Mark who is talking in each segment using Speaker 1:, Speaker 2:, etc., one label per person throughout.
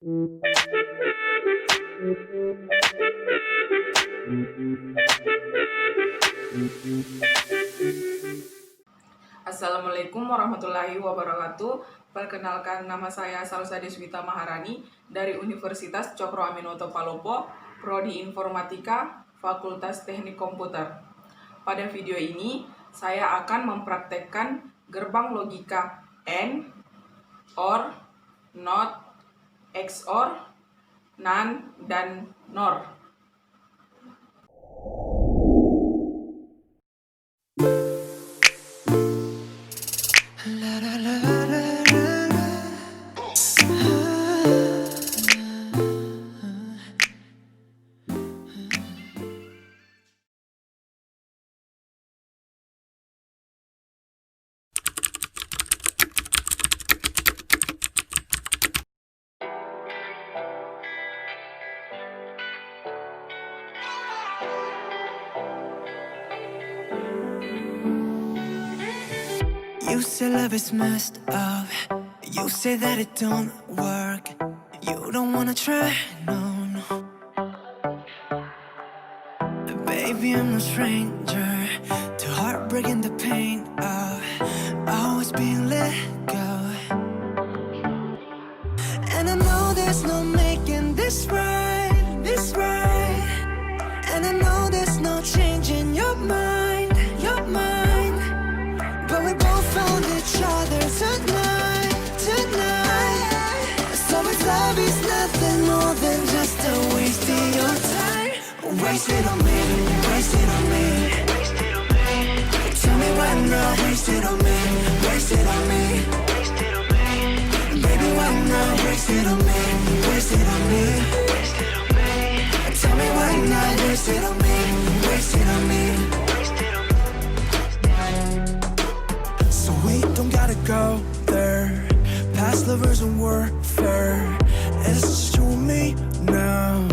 Speaker 1: Assalamualaikum warahmatullahi wabarakatuh. Perkenalkan, nama saya Zalsa Deswita Maharani dari Universitas Cokroaminoto Palopo, prodi informatika, fakultas teknik komputer. Pada video ini, saya akan mempraktekkan gerbang logika AND, OR, NOT, XOR, NAND, dan NOR.
Speaker 2: You say love is messed up. You say that it don't work. You don't wanna try, no, no. Baby, I'm no stranger to heartbreak and the pain of always being let go. And I know there's no making this right, this right. And I know there's no changing your mind, your mind. But we both found each other tonight, tonight. So it's love is nothing more than just a waste of your time. Waste it on me, waste it on me. Tell me why not, waste it on me, waste it on me. Baby, why not, waste it on me, waste it on me. Tell me why not, waste it on me, waste it on me. We don't gotta go there. Past lovers and warfare. It's just you and me now.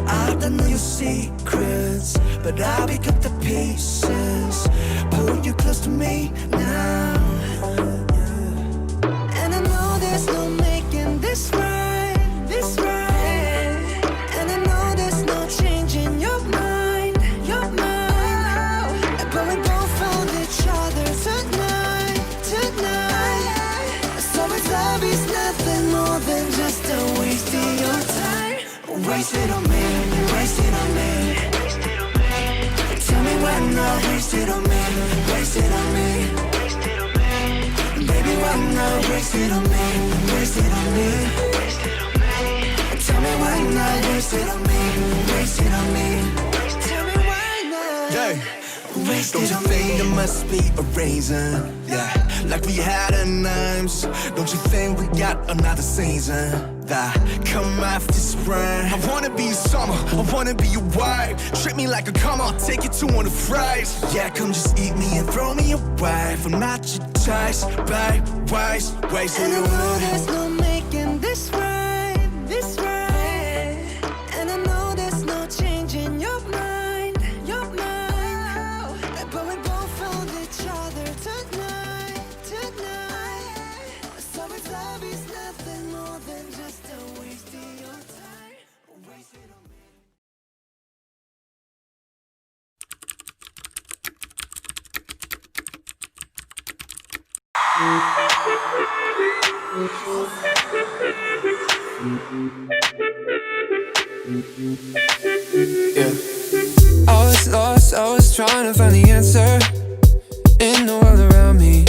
Speaker 2: I don't know your secrets, but I'll pick up the pieces, pull you close to me now. And I know there's no making this right, this right. And I know there's no changing your mind, your mind. But we both found each other tonight, tonight. So it's love is nothing more than just a waste of your time. Waste it on me, waste it on me. Tell me why not, waste it on me, waste it on me. Baby, why not, waste it on me, waste it on me. Tell me why not, waste it on me, waste it on me. Tell me why not.
Speaker 3: Yeah. Don't you think there must be a reason? Yeah, like we had a names. Don't you think we got another season that come after spring? I wanna be summer, I wanna be your wife. Treat me like a come on, take you to one of the fries. Yeah, come just eat me and throw me away. I'm not your choice, babe, waste
Speaker 2: And I
Speaker 3: your
Speaker 2: know
Speaker 3: wood.
Speaker 2: there's no making this right, this right. And I know there's no changing your mind, your mind. But we both found each other tonight, tonight. So it's love is nothing more than just a waste of your time. Waste it on me.
Speaker 4: Yeah. I was lost, I was trying to find the answer in the world around me.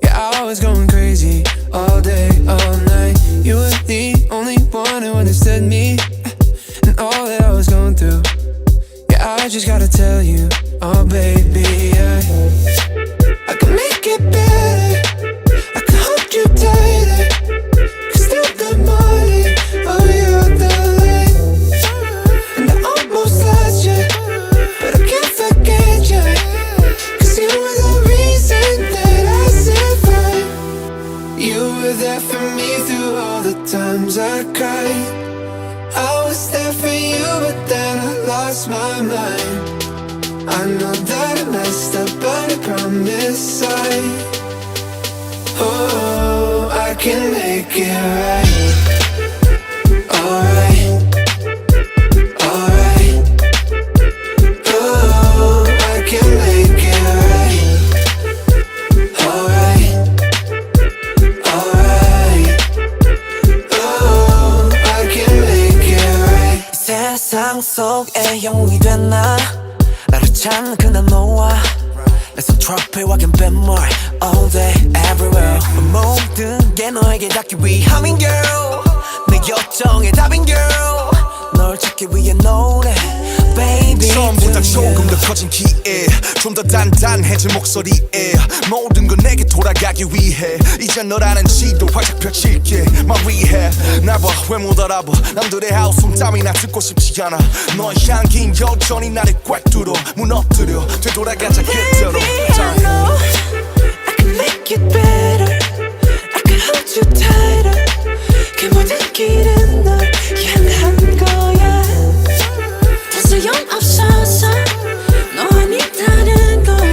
Speaker 4: Yeah, I was going crazy all day, all night. You were the only one who understood me and all that I was going through. Yeah, I just gotta tell you, oh baby, I can make it better. I can hold you tighter. Cause still the morning, oh you're the light. And I almost lost you, but I can't forget you. Cause you were the reason that I survived. You were there for me through all the times I cried. I was there for you, but then I lost my mind. I know that I messed up, but I promise I can make
Speaker 3: make it right. Alright, alright. Oh, I can make it right. Alright, alright. Oh, I can make it right. 세상 속에 영웅이 됐나 나를 찾는 그날 너와 내 손트로피 walking bad more all day everywhere 모든 게 너에게 닿기 위함인 girl 내 요청의 답인 girl 널 찾기 위해 노래 baby 처음보다 조금 더 커진 기에 좀 더 단단해진 목소리에 모든 건 내게 돌아가기 위해 이제 너라는 지도 활짝 펼칠게 My rehab 날 봐 왜 못 알아봐 남들의 하우스 땀이나 듣고 싶지 않아 너의 향긴 여전히 나를 꽉 뚫어 무너뜨려 되돌아가자 그대로
Speaker 2: I know I can make it better I can hold you tighter 그 모든 길은 널 향한 거야 더 소용없어서 너와 있다는 걸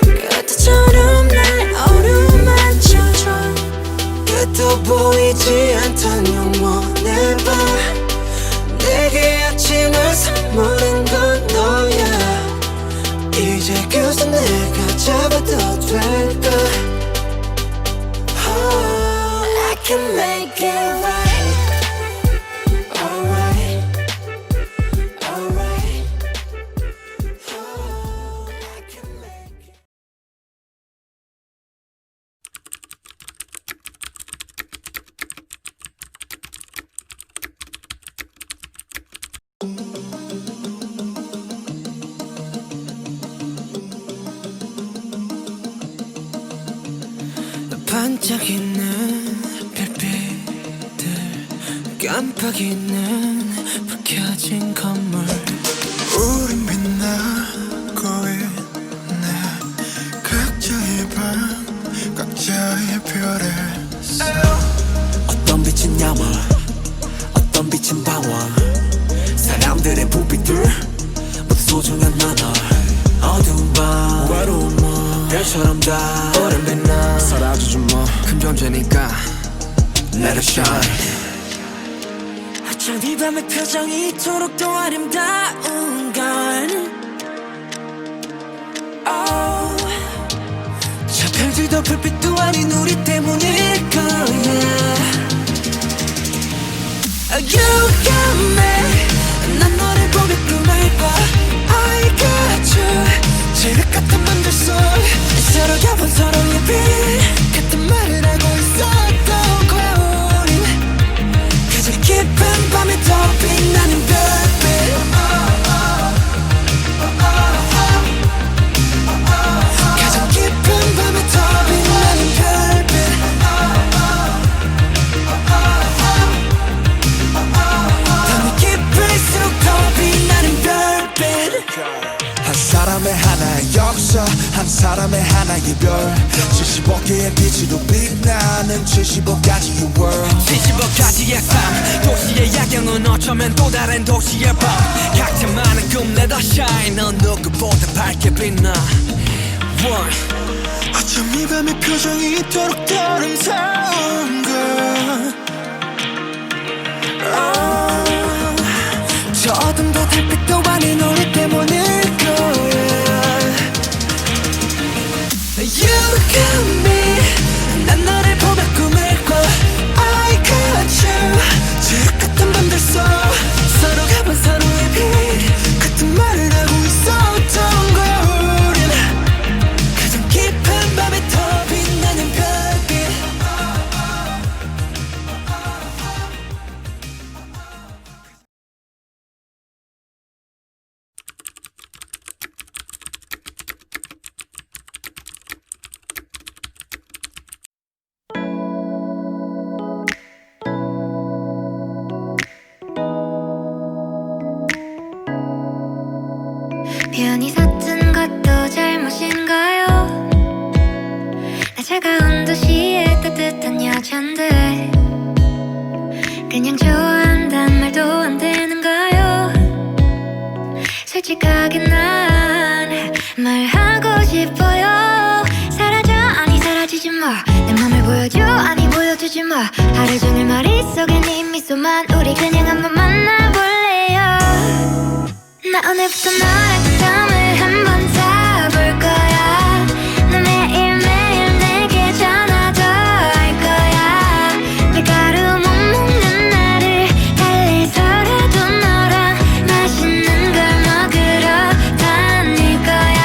Speaker 2: 그때처럼 날 어루만져줘 끝도 보이지 않던 영원의 밤 내게 아침을 선물한 건 너야 이제 그저 내가 잡아도 될까 oh, I can make it right Alright Alright oh, I can make it 반짝이는 별빛들 깜빡이는 불 켜진 건물
Speaker 3: 우린 빛나고 있네 각자의 방 각자의 별에 어떤 빛은 야망 어떤 빛은 방황 사람들의 부비들 모두 소중한 나눠 어두운 밤 외로운 밤 별처럼 다 오랜 빛나 사라지지 뭐큰 존재니까 Let it shine
Speaker 2: 어쩜 이 밤의 표정이 이토록 더 아름다운 건 oh, 저 별들도 불빛도 아닌 우리 때문일 거야 You got me 난 너를 보며 꿈을 꿔 I got you 칠흑 같은 밤들 속 서로 겹은 서로의 빛 같은 말을 하고 있었던 거야 우린 가장 깊은 밤에 더 빛나는 별빛 가장 깊은 밤에 더 빛나는 별빛 밤이 깊을수록 더 빛나는 별빛
Speaker 3: 한 사람의 하나의 역사 한 사람의 하나의 별 75개의 빛으로 빛나는 75가지의 world
Speaker 5: 75가지의 삶 도시의 야경은 어쩌면 또 다른 도시의 밤 각자 많은 꿈 let us shine 넌 누구보다 밝게 빛나 One
Speaker 3: 어쩜 이 밤의 표정이 이토록 더 아름다운 걸
Speaker 2: 저 어둠도 달빛도 아닌 우리 때문일 거야 You got me 난 너를 보며 꿈을 꿔 I got you 칠흑 같은 밤들 속 서로 가본 서로의 빛 같은 말을 하고 있었던 거야 우린 가장 깊은 밤에 더 빛나는 별빛
Speaker 6: 편히 섰던 것도 잘못인가요? 나 차가운 도시의 따뜻한 여잔데 그냥 좋아한단 말도 안 되는가요? 솔직하게 난 말하고 싶어요. 사라져 아니 사라지지 마 내 맘을 보여줘 아니 보여주지 마. 하루 종일 머릿속에 네 미소만. 우리 그냥 한번 만나볼래요. 나 오늘부터 너랑 썸을 한번 타볼 거야. 너 매일매일 내게 전화도 할 거야. 밀가루 못 먹는 나를 달래서라도 너랑 맛있는 걸 먹으러 다닐 거야.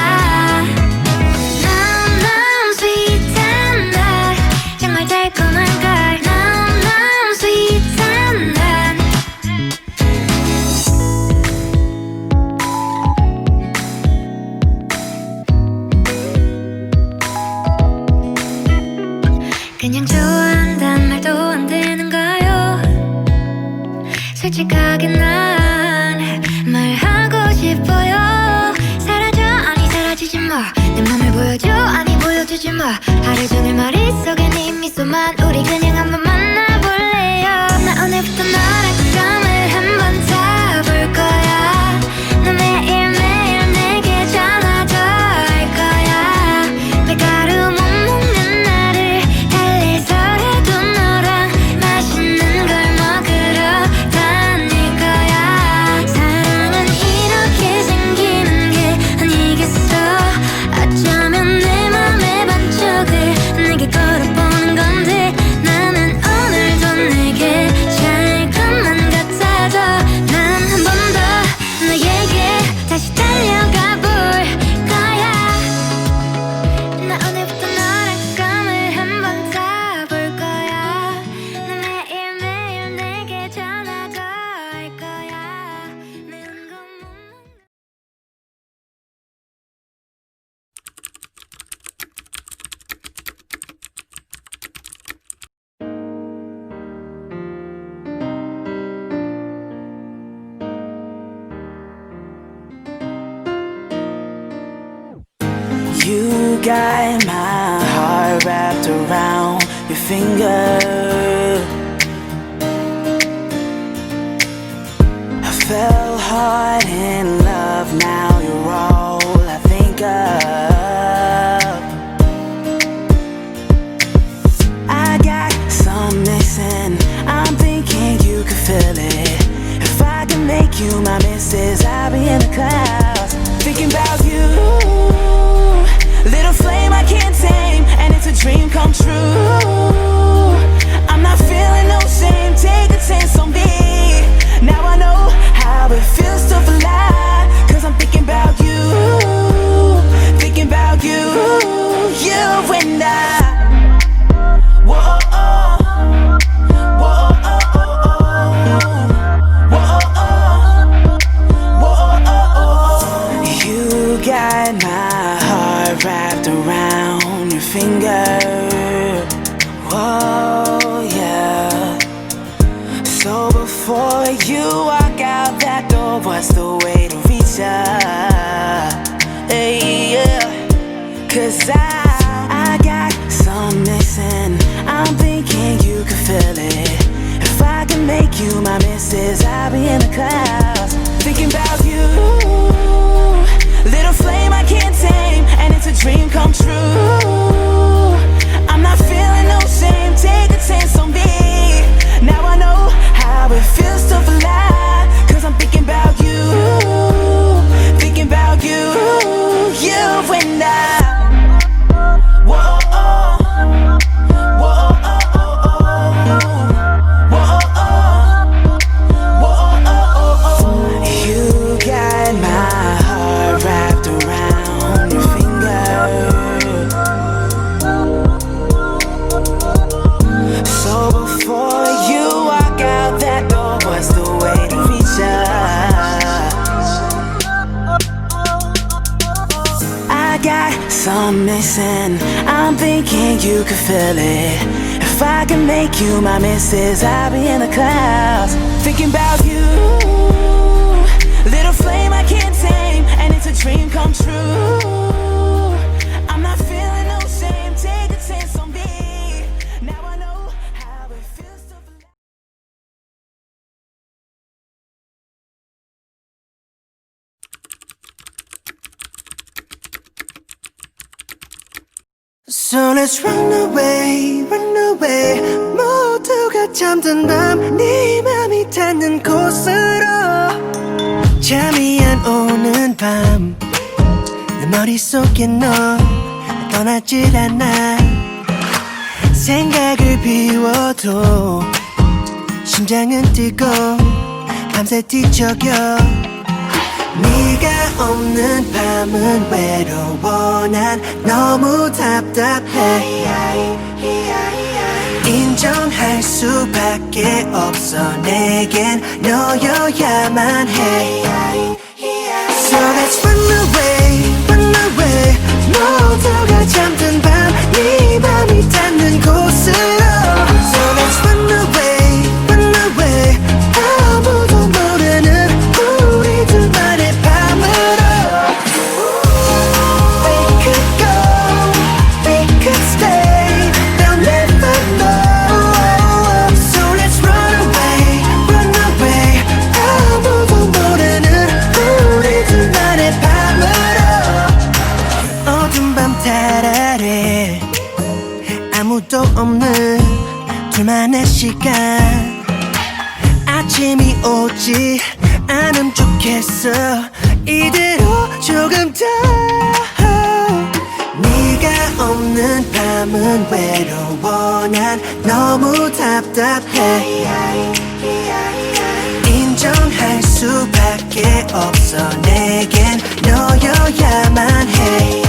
Speaker 6: 너무 sweet한 날 정말 달콤한 걸. 너무 sweet한 날. 그냥 좋아한단 말도 안 되는가요? 솔직하게 난 말하고 싶어요. 사라져 아니 사라지지 마. 내 맘을 보여줘 아니 보여주지 마. 하루 종일 머릿속에 네 미소만. 우리 그냥 한번 만나볼래요. 나 오늘부터 너랑 썸을 한번 타볼 거야. 너 매일매일 내게 전화도 할 거야. 밀가루 못 먹는 나를 달래서라도 너랑 맛있는 걸 먹으러 다닐 거야. 사랑은 이렇게 생기는 게 아니겠어. 어쩌면 내 맘의 반쪽을 내게 걸어보는 건데. 나는 오늘도 내게 잘 것만 같아도 난 한 번 더 너에게 다시 달려가 볼 거야. 나 오늘부터 너랑 썸을 한번 타볼 거야. 너 매일매일 내게 전화도 할 거야. 매운 건 못 먹는
Speaker 7: You got my heart wrapped around your finger. I fell hard in love, now you're all I think of. I got some missing, I'm thinking you could feel it. If I can make you my missus, I'll be in the clouds, thinking about you. Little flame I can't tame, and it's a dream come true. I'm not feeling no shame, take a chance on me. Now I know how it feels to fly, cause I'm thinking about you. Thinking about you, you and I. Whoa, oh, whoa, oh, oh, oh. Whoa, oh, whoa, oh, oh. You got my heart wrapped around your finger. Whoa, yeah. So before you walk out that door, what's the way to reach her? Hey, yeah. Cause I got some missing, I'm thinking you could feel it. If I can make you my missus, I'll be in the clouds, thinking about you. Little flame I can't tame, and it's a dream come true. I'm not feeling no shame, take a chance on me. Now I know how it feels to fly, cause I'm thinking about you. Thinking about you, you and I. Whoa, oh, whoa, oh, oh, oh. Whoa, oh, whoa, oh, oh, oh. You got my heart wrapped around your finger. So before you walk out that door, what's the way to reach her? I got some missing, I'm thinking you could feel it. If I can make you my missus, I'll be in the clouds, thinking about you. Little flame I can't tame, and it's a dream come true. I'm not feeling no shame, take a chance on me. Now I know how it feels to fly.
Speaker 3: So let's run away, motown.
Speaker 2: 잠든 밤 네 맘이 닿는 곳으로 잠이 안 오는 밤 내 머릿속에 너 떠나질 않아 생각을 비워도 심장은 뛰고 밤새 뒤척여 네가 없는 밤은 외로워 난 너무 답답해 인정할 수밖에 없어 내겐 너여야만 해 So let's run away 모두가 잠든 밤 네 맘이 닿는 곳으로 So let's run away 아무도 모르는 우리 둘만의 밤으로 We could go, we could stay They'll never know So let's run away 아무도 모르는 우리 둘만의 밤으로 어두운 밤 달 아래 아무도 없는 둘만의 시간 아침이 오지 않으면 좋겠어 이대로 조금 더 네가 없는 밤은 외로워 난 너무 답답해 인정할 수밖에 없어 내겐 너여야만 해